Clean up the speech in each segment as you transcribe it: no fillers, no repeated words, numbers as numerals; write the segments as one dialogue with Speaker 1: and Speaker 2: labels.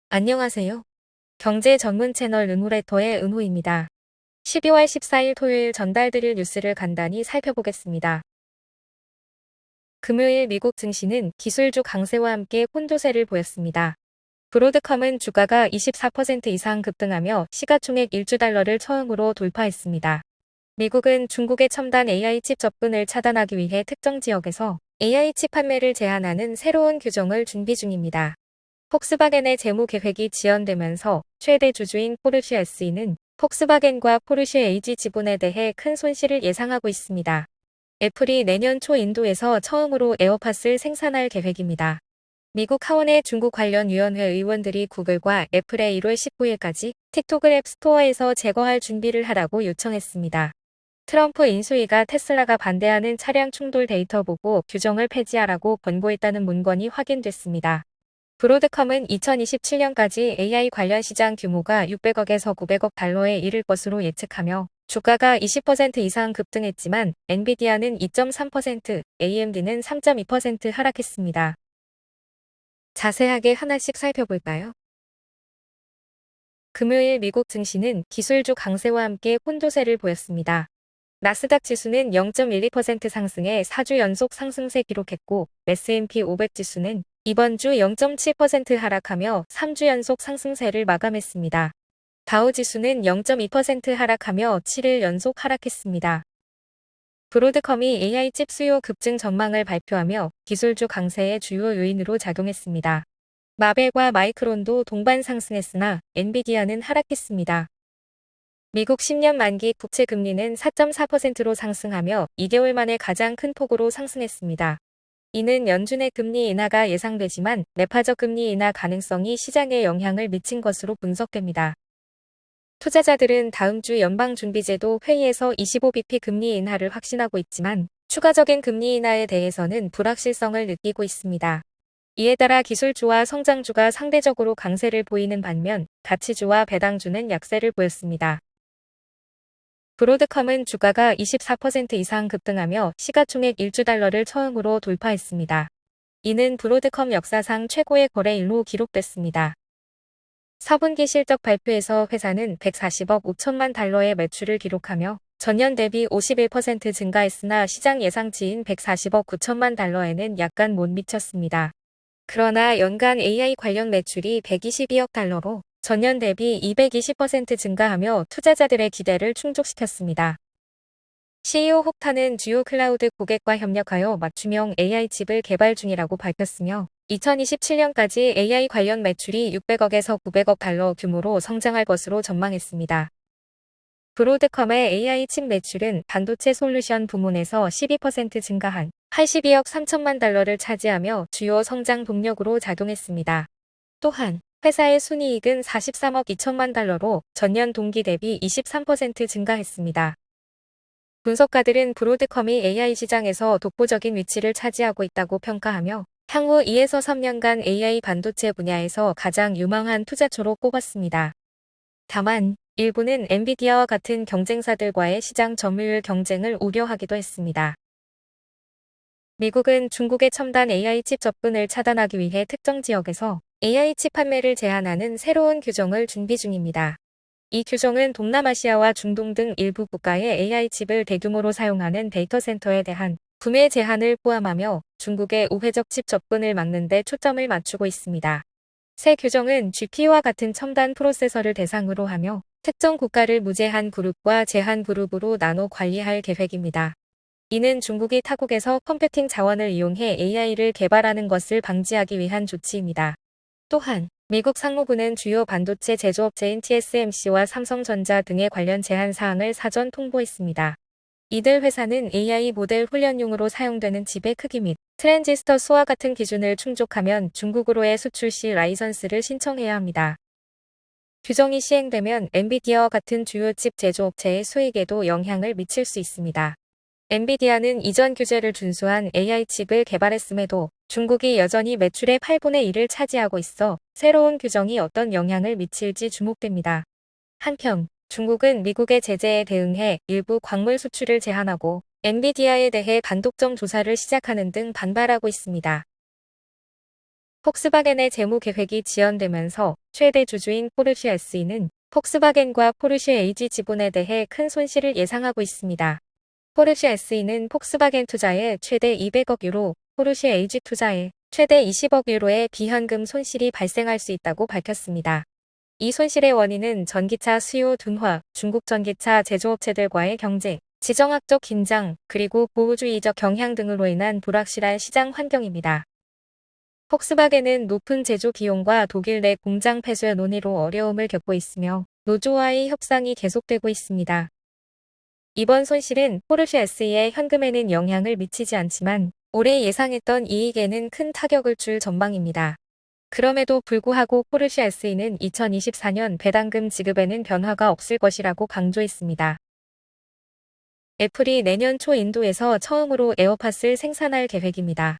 Speaker 1: 안녕하세요. 경제 전문 채널 은호레터의 은호입니다. 12월 14일 토요일 전달드릴 뉴스를 간단히 살펴보겠습니다. 금요일 미국 증시는 기술주 강세와 함께 혼조세를 보였습니다. 브로드컴은 주가가 24% 이상 급등하며 시가총액 1조 달러를 처음으로 돌파했습니다. 미국은 중국의 첨단 AI 칩 접근을 차단하기 위해 특정 지역에서 AI 칩 판매를 제한하는 새로운 규정을 준비 중입니다. 폭스바겐의 재무 계획이 지연되면서 최대 주주인 포르쉐 SE는 폭스바겐과 포르쉐 AG 지분에 대해 큰 손실을 예상하고 있습니다. 애플이 내년 초 인도에서 처음으로 에어팟을 생산할 계획입니다. 미국 하원의 중국 관련 위원회 의원들이 구글과 애플에 1월 19일까지 틱톡을 앱스토어에서 제거할 준비를 하라고 요청했습니다. 트럼프 인수위가 테슬라가 반대하는 차량 충돌 데이터 보고 규정을 폐지하라고 권고했다는 문건이 확인됐습니다. 브로드컴은 2027년까지 AI 관련 시장 규모가 600억에서 900억 달러에 이를 것으로 예측하며 주가가 20% 이상 급등했지만 엔비디아는 2.3%, AMD는 3.2% 하락했습니다. 자세하게 하나씩 살펴볼까요? 금요일 미국 증시는 기술주 강세와 함께 혼조세를 보였습니다. 나스닥 지수는 0.12% 상승해 4주 연속 상승세 기록했고 S&P 500 지수는 이번 주 0.7% 하락하며 3주 연속 상승세를 마감했습니다. 다우 지수는 0.2% 하락하며 7일 연속 하락했습니다. 브로드컴이 AI 칩 수요 급증 전망을 발표하며 기술주 강세의 주요 요인으로 작용했습니다. 마벨과 마이크론도 동반 상승했으나 엔비디아는 하락했습니다. 미국 10년 만기 국채 금리는 4.4%로 상승하며 2개월 만에 가장 큰 폭으로 상승했습니다. 이는 연준의 금리 인하가 예상되지만 매파적 금리 인하 가능성이 시장에 영향을 미친 것으로 분석됩니다. 투자자들은 다음 주 연방준비제도 회의에서 25bp 금리 인하를 확신하고 있지만 추가적인 금리 인하에 대해서는 불확실성을 느끼고 있습니다. 이에 따라 기술주와 성장주가 상대적으로 강세를 보이는 반면 가치주와 배당주는 약세를 보였습니다. 브로드컴은 주가가 24% 이상 급등하며 시가총액 1조 달러를 처음으로 돌파했습니다. 이는 브로드컴 역사상 최고의 거래일로 기록됐습니다. 4분기 실적 발표에서 회사는 140억 5천만 달러의 매출을 기록하며 전년 대비 51% 증가했으나 시장 예상치인 140억 9천만 달러에는 약간 못 미쳤습니다. 그러나 연간 AI 관련 매출이 122억 달러로 전년 대비 220% 증가하며 투자자들의 기대를 충족시켰습니다. CEO 혹타는 주요 클라우드 고객과 협력하여 맞춤형 AI 칩을 개발 중이라고 밝혔으며 2027년까지 AI 관련 매출이 600억에서 900억 달러 규모로 성장할 것으로 전망했습니다. 브로드컴의 AI 칩 매출은 반도체 솔루션 부문에서 12% 증가한 82억 3천만 달러를 차지하며 주요 성장 동력으로 작용했습니다. 또한 회사의 순이익은 43억 2천만 달러로 전년 동기 대비 23% 증가했습니다. 분석가들은 브로드컴이 AI 시장에서 독보적인 위치를 차지하고 있다고 평가하며 향후 2에서 3년간 AI 반도체 분야에서 가장 유망한 투자처로 꼽았습니다. 다만 일부는 엔비디아와 같은 경쟁사들과의 시장 점유율 경쟁을 우려하기도 했습니다. 미국은 중국의 첨단 AI 칩 접근을 차단하기 위해 특정 지역에서 AI 칩 판매를 제한하는 새로운 규정을 준비 중입니다. 이 규정은 동남아시아와 중동 등 일부 국가의 AI 칩을 대규모로 사용하는 데이터 센터에 대한 구매 제한을 포함하며 중국의 우회적 칩 접근을 막는 데 초점을 맞추고 있습니다. 새 규정은 GPU와 같은 첨단 프로세서를 대상으로 하며 특정 국가를 무제한 그룹과 제한 그룹으로 나눠 관리할 계획입니다. 이는 중국이 타국에서 컴퓨팅 자원을 이용해 AI를 개발하는 것을 방지하기 위한 조치입니다. 또한 미국 상무부는 주요 반도체 제조업체인 TSMC와 삼성전자 등의 관련 제한 사항을 사전 통보했습니다. 이들 회사는 AI 모델 훈련용으로 사용되는 칩의 크기 및 트랜지스터 수와 같은 기준을 충족하면 중국으로의 수출 시 라이선스를 신청해야 합니다. 규정이 시행되면 엔비디아와 같은 주요 칩 제조업체의 수익에도 영향을 미칠 수 있습니다. 엔비디아는 이전 규제를 준수한 AI 칩을 개발했음에도 중국이 여전히 매출의 8분의 1을 차지하고 있어 새로운 규정이 어떤 영향을 미칠지 주목됩니다. 한편 중국은 미국의 제재에 대응해 일부 광물 수출을 제한하고 엔비디아에 대해 반독점 조사를 시작하는 등 반발하고 있습니다. 폭스바겐의 재무 계획이 지연되면서 최대 주주인 포르쉐 SE는 폭스바겐과 포르쉐 AG 지분에 대해 큰 손실을 예상하고 있습니다. 포르쉐 SE는 폭스바겐 투자에 최대 200억 유로, 포르쉐 AG 투자에 최대 20억 유로의 비현금 손실이 발생할 수 있다고 밝혔습니다. 이 손실의 원인은 전기차 수요 둔화, 중국 전기차 제조업체들과의 경쟁, 지정학적 긴장, 그리고 보호주의적 경향 등으로 인한 불확실한 시장 환경입니다. 폭스바겐은 높은 제조 비용과 독일 내 공장 폐쇄 논의로 어려움을 겪고 있으며 노조와의 협상이 계속되고 있습니다. 이번 손실은 포르쉐 SE의 현금에는 영향을 미치지 않지만 올해 예상했던 이익에는 큰 타격을 줄 전망입니다. 그럼에도 불구하고 포르쉐 SE는 2024년 배당금 지급에는 변화가 없을 것이라고 강조했습니다. 애플이 내년 초 인도에서 처음으로 에어팟을 생산할 계획입니다.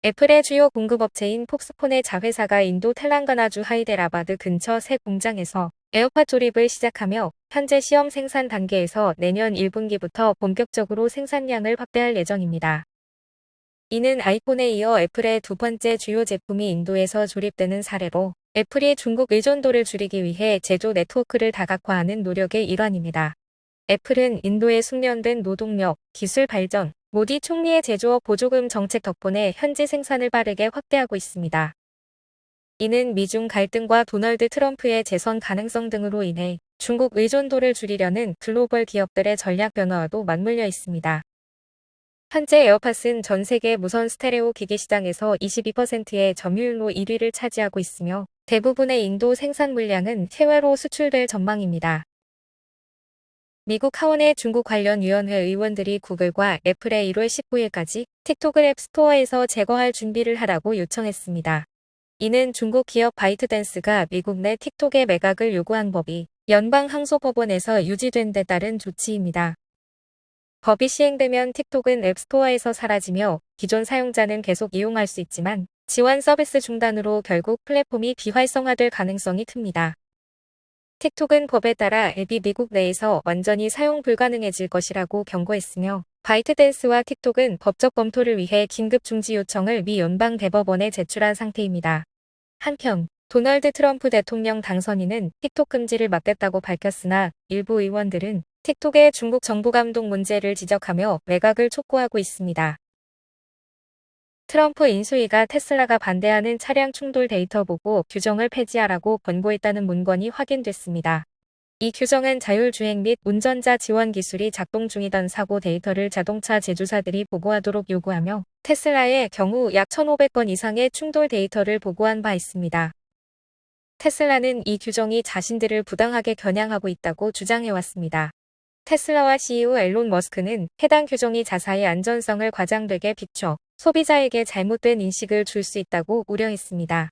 Speaker 1: 애플의 주요 공급업체인 폭스폰의 자회사가 인도 텔랑가나주 하이데라바드 근처 새 공장에서 에어팟 조립을 시작하며 현재 시험 생산 단계에서 내년 1분기부터 본격적으로 생산량을 확대할 예정입니다. 이는 아이폰에 이어 애플의 두 번째 주요 제품이 인도에서 조립되는 사례로 애플이 중국 의존도를 줄이기 위해 제조 네트워크를 다각화하는 노력의 일환입니다. 애플은 인도의 숙련된 노동력, 기술 발전, 모디 총리의 제조업 보조금 정책 덕분에 현지 생산을 빠르게 확대하고 있습니다. 이는 미중 갈등과 도널드 트럼프의 재선 가능성 등으로 인해 중국 의존도를 줄이려는 글로벌 기업들의 전략 변화와도 맞물려 있습니다. 현재 에어팟은 전 세계 무선 스테레오 기기 시장에서 22%의 점유율로 1위를 차지하고 있으며 대부분의 인도 생산 물량은 해외로 수출될 전망입니다. 미국 하원의 중국 관련 위원회 의원들이 구글과 애플에 1월 19일까지 틱톡을 앱스토어에서 제거할 준비를 하라고 요청했습니다. 이는 중국 기업 바이트댄스가 미국 내 틱톡의 매각을 요구한 법이 연방항소법원에서 유지된 데 따른 조치입니다. 법이 시행되면 틱톡은 앱스토어에서 사라지며 기존 사용자는 계속 이용할 수 있지만 지원 서비스 중단으로 결국 플랫폼이 비활성화될 가능성이 큽니다. 틱톡은 법에 따라 앱이 미국 내에서 완전히 사용 불가능해질 것이라고 경고했으며 바이트댄스와 틱톡은 법적 검토를 위해 긴급 중지 요청을 미 연방 대법원에 제출한 상태입니다. 한편 도널드 트럼프 대통령 당선인은 틱톡 금지를 막겠다고 밝혔으나 일부 의원들은 틱톡의 중국 정부 감독 문제를 지적하며 매각을 촉구하고 있습니다. 트럼프 인수위가 테슬라가 반대하는 차량 충돌 데이터 보고 규정을 폐지하라고 권고했다는 문건이 확인됐습니다. 이 규정은 자율주행 및 운전자 지원 기술이 작동 중이던 사고 데이터를 자동차 제조사들이 보고하도록 요구하며 테슬라의 경우 약 1,500건 이상의 충돌 데이터를 보고한 바 있습니다. 테슬라는 이 규정이 자신들을 부당하게 겨냥하고 있다고 주장해왔습니다. 테슬라와 CEO 앨런 머스크는 해당 규정이 자사의 안전성을 과장되게 비춰 소비자에게 잘못된 인식을 줄 수 있다고 우려했습니다.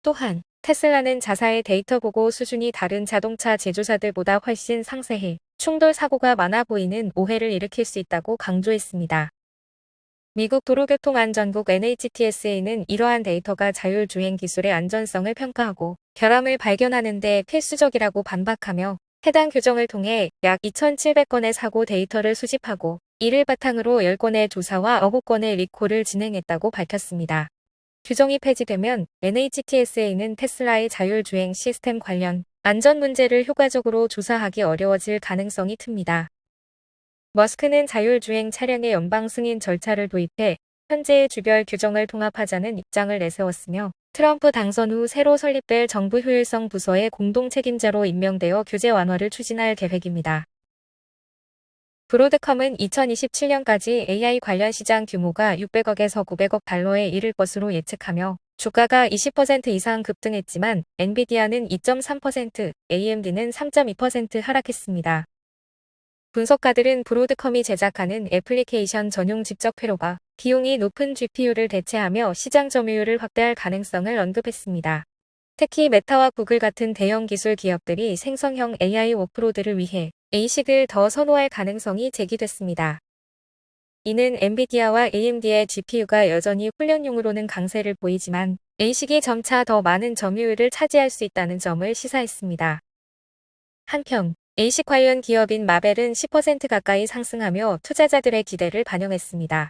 Speaker 1: 또한 테슬라는 자사의 데이터 보고 수준이 다른 자동차 제조사들보다 훨씬 상세해 충돌 사고가 많아 보이는 오해를 일으킬 수 있다고 강조했습니다. 미국 도로교통안전국 NHTSA는 이러한 데이터가 자율주행 기술의 안전성을 평가하고 결함을 발견하는 데 필수적이라고 반박하며 해당 규정을 통해 약 2,700건의 사고 데이터를 수집하고 이를 바탕으로 10건의 조사와 9건의 리콜을 진행했다고 밝혔습니다. 규정이 폐지되면 NHTSA는 테슬라의 자율주행 시스템 관련 안전 문제를 효과적으로 조사하기 어려워질 가능성이 큽니다. 머스크는 자율주행 차량의 연방 승인 절차를 도입해 현재의 주별 규정을 통합하자는 입장을 내세웠으며 트럼프 당선 후 새로 설립될 정부 효율성 부서의 공동 책임자로 임명되어 규제 완화를 추진할 계획입니다. 브로드컴은 2027년까지 AI 관련 시장 규모가 600억에서 900억 달러에 이를 것으로 예측하며 주가가 20% 이상 급등했지만 엔비디아는 2.3%, AMD는 3.2% 하락했습니다. 분석가들은 브로드컴이 제작하는 애플리케이션 전용 직접 회로가 비용이 높은 GPU를 대체하며 시장 점유율을 확대할 가능성을 언급했습니다. 특히 메타와 구글 같은 대형 기술 기업들이 생성형 AI 워크로드를 위해 ASIC을 더 선호할 가능성이 제기됐습니다. 이는 엔비디아와 AMD의 GPU가 여전히 훈련용으로는 강세를 보이지만 ASIC이 점차 더 많은 점유율을 차지할 수 있다는 점을 시사했습니다. 한편 ASIC 관련 기업인 마벨은 10% 가까이 상승하며 투자자들의 기대를 반영했습니다.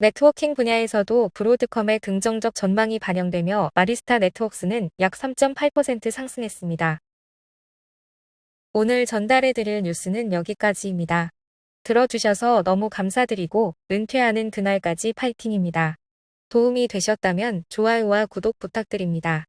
Speaker 1: 네트워킹 분야에서도 브로드컴의 긍정적 전망이 반영되며 마리스타 네트워크스는 약 3.8% 상승했습니다. 오늘 전달해드릴 뉴스는 여기까지입니다. 들어주셔서 너무 감사드리고 은퇴하는 그날까지 파이팅입니다. 도움이 되셨다면 좋아요와 구독 부탁드립니다.